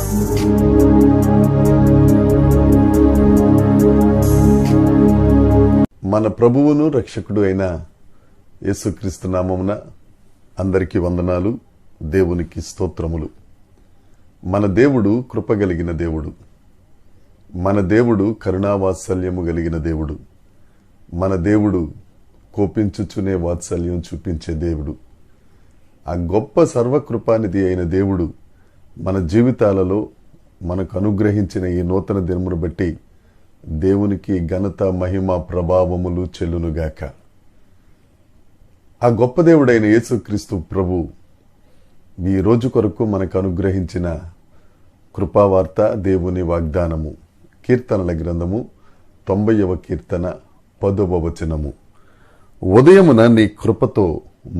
మన ప్రభువును రక్షకుడు అయిన యేసుక్రీస్తు నామమున అందరికీ వందనాలు. దేవునికి స్తోత్రములు. మన దేవుడు కృపగలిగిన దేవుడు. మన దేవుడు కరుణావాత్సల్యము కలిగిన దేవుడు. మన దేవుడు కోపించుచునే వాత్సల్యం చూపించే దేవుడు. ఆ గొప్ప సర్వకృపానిధి అయిన దేవుడు మన జీవితాలలో మనకు అనుగ్రహించిన ఈ నూతన దినమును బట్టి దేవునికి ఘనత, మహిమ, ప్రభావములు చెల్లునుగాక. ఆ గొప్ప దేవుడైన యేసుక్రీస్తు ప్రభు ఈ రోజు కొరకు మనకు అనుగ్రహించిన కృపావార్త, దేవుని వాగ్దానము, కీర్తనల గ్రంథము 90వ కీర్తన 10వ వచనము. ఉదయమున నీ కృపతో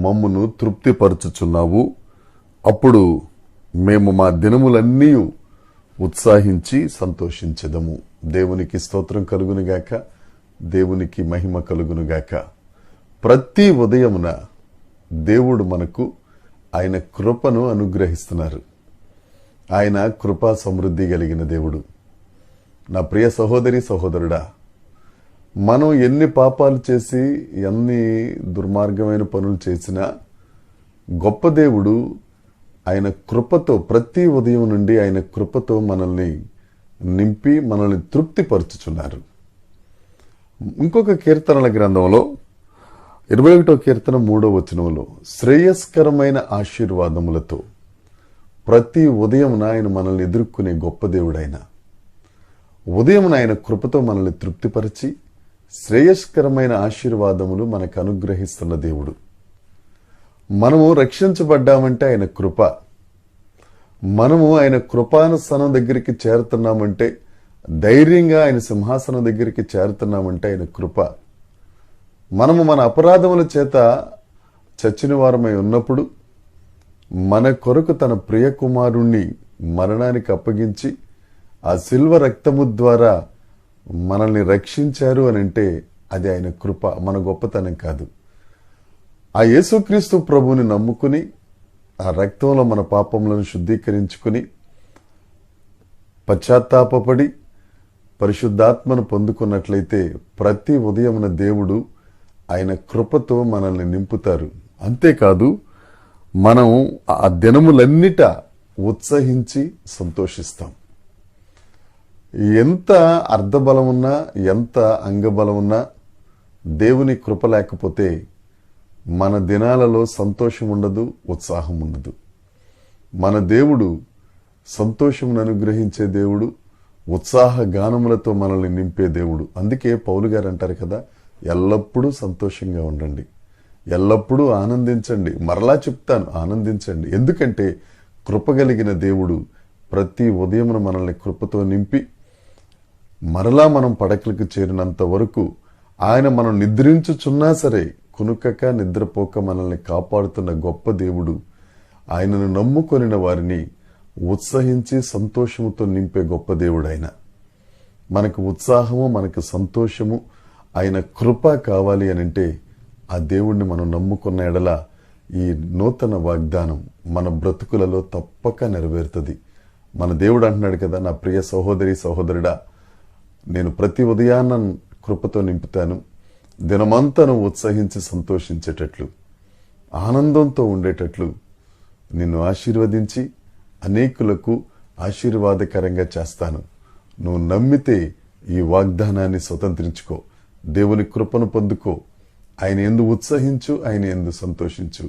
మమ్మును తృప్తిపరచుచున్నావు, అప్పుడు మేము మా దినములన్నీ ఉత్సాహించి సంతోషించెదము. దేవునికి స్తోత్రం కలుగునుగాక, దేవునికి మహిమ కలుగునుగాక. ప్రతి ఉదయమున దేవుడు మనకు ఆయన కృపను అనుగ్రహిస్తున్నారు. ఆయన కృపా సమృద్ధి కలిగిన దేవుడు. నా ప్రియ సహోదరి, సహోదరుడా, మనం ఎన్ని పాపాలు చేసి ఎన్ని దుర్మార్గమైన పనులు చేసినా గొప్ప దేవుడు ఆయన కృపతో, ప్రతి ఉదయం నుండి ఆయన కృపతో మనల్ని నింపి మనల్ని తృప్తిపరచుచున్నారు. ఇంకొక కీర్తనల గ్రంథంలో 21వ కీర్తన 3వ వచనంలో శ్రేయస్కరమైన ఆశీర్వాదములతో ప్రతి ఉదయమున ఆయన మనల్ని ఎదుర్కొనే గొప్ప దేవుడైన ఉదయమున ఆయన కృపతో మనల్ని తృప్తిపరిచి శ్రేయస్కరమైన ఆశీర్వాదములు మనకు అనుగ్రహిస్తున్న దేవుడు. మనము రక్షించబడ్డామంటే ఆయన కృప. మనము ఆయన కృపానుసనం దగ్గరికి చేరుతున్నామంటే, ధైర్యంగా ఆయన సింహాసనం దగ్గరికి చేరుతున్నామంటే ఆయన కృప. మనము మన అపరాధముల చేత చచ్చిన వారమై ఉన్నప్పుడు మన కొరకు తన ప్రియ కుమారుణ్ణి మరణానికి అప్పగించి ఆ శిల్వ రక్తము ద్వారా మనల్ని రక్షించారు అని అంటే అది ఆయన కృప, మన గొప్పతనం కాదు. ఆ యేసుక్రీస్తు ప్రభువుని నమ్ముకుని ఆ రక్తంలో మన పాపములను శుద్ధీకరించుకుని పశ్చాత్తాపపడి పరిశుద్ధాత్మను పొందుకున్నట్లయితే ప్రతి ఉదయమున దేవుడు ఆయన కృపతో మనల్ని నింపుతారు. అంతేకాదు, మనం ఆ దినములన్నిట ఉత్సహించి సంతోషిస్తాం. ఎంత అర్ధబలమున్నా, ఎంత అంగబలమున్నా దేవుని కృప లేకపోతే మన దినాలలో సంతోషం ఉండదు, ఉత్సాహం ఉండదు. మన దేవుడు సంతోషమును అనుగ్రహించే దేవుడు, ఉత్సాహ గానములతో మనల్ని నింపే దేవుడు. అందుకే పౌలు గారు అంటారు కదా, ఎల్లప్పుడూ సంతోషంగా ఉండండి, ఎల్లప్పుడూ ఆనందించండి. మరలా చెప్తాను, ఆనందించండి. ఎందుకంటే కృపగలిగిన దేవుడు ప్రతి ఉదయమున మనల్ని కృపతో నింపి మరలా మనం పడకలకు చేరినంత వరకు ఆయన మనం నిద్రించుచున్నా సరే కునుకక నిద్రపోక మనల్ని కాపాడుతున్న గొప్ప దేవుడు. ఆయనను నమ్ముకొనిన వారిని ఉత్సహించి సంతోషముతో నింపే గొప్ప దేవుడు ఆయన. మనకు ఉత్సాహము, మనకు సంతోషము, ఆయన కృప కావాలి అని అంటే ఆ దేవుణ్ణి మనం నమ్ముకున్న ఎడల ఈ నూతన వాగ్దానం మన బ్రతుకులలో తప్పక నెరవేరుతుంది. మన దేవుడు అంటున్నాడు కదా, నా ప్రియ సహోదరి, సహోదరుడా, నేను ప్రతి ఉదయాన్న కృపతో నింపుతాను, దినమంతా నువ్వు ఉత్సహించి సంతోషించేటట్లు, ఆనందంతో ఉండేటట్లు నిన్ను ఆశీర్వదించి అనేకులకు ఆశీర్వాదకరంగా చేస్తాను. నువ్వు నమ్మితే ఈ వాగ్దానాన్ని స్వతంత్రించుకో, దేవుని కృపను పొందుకో, ఆయన యందు ఉత్సహించు, ఆయన యందు సంతోషించు.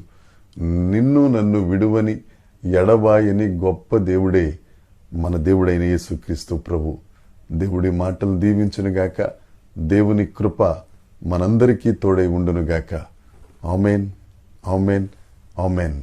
నిన్ను నన్ను విడువని ఎడబాయని గొప్ప దేవుడే మన దేవుడైన యేసుక్రీస్తు ప్రభు. దేవుడి మాటలు దీవించునుగాక. దేవుని కృప మనందరికీ తోడై ఉండునుగాక. ఆమేన్, ఆమేన్, ఆమేన్.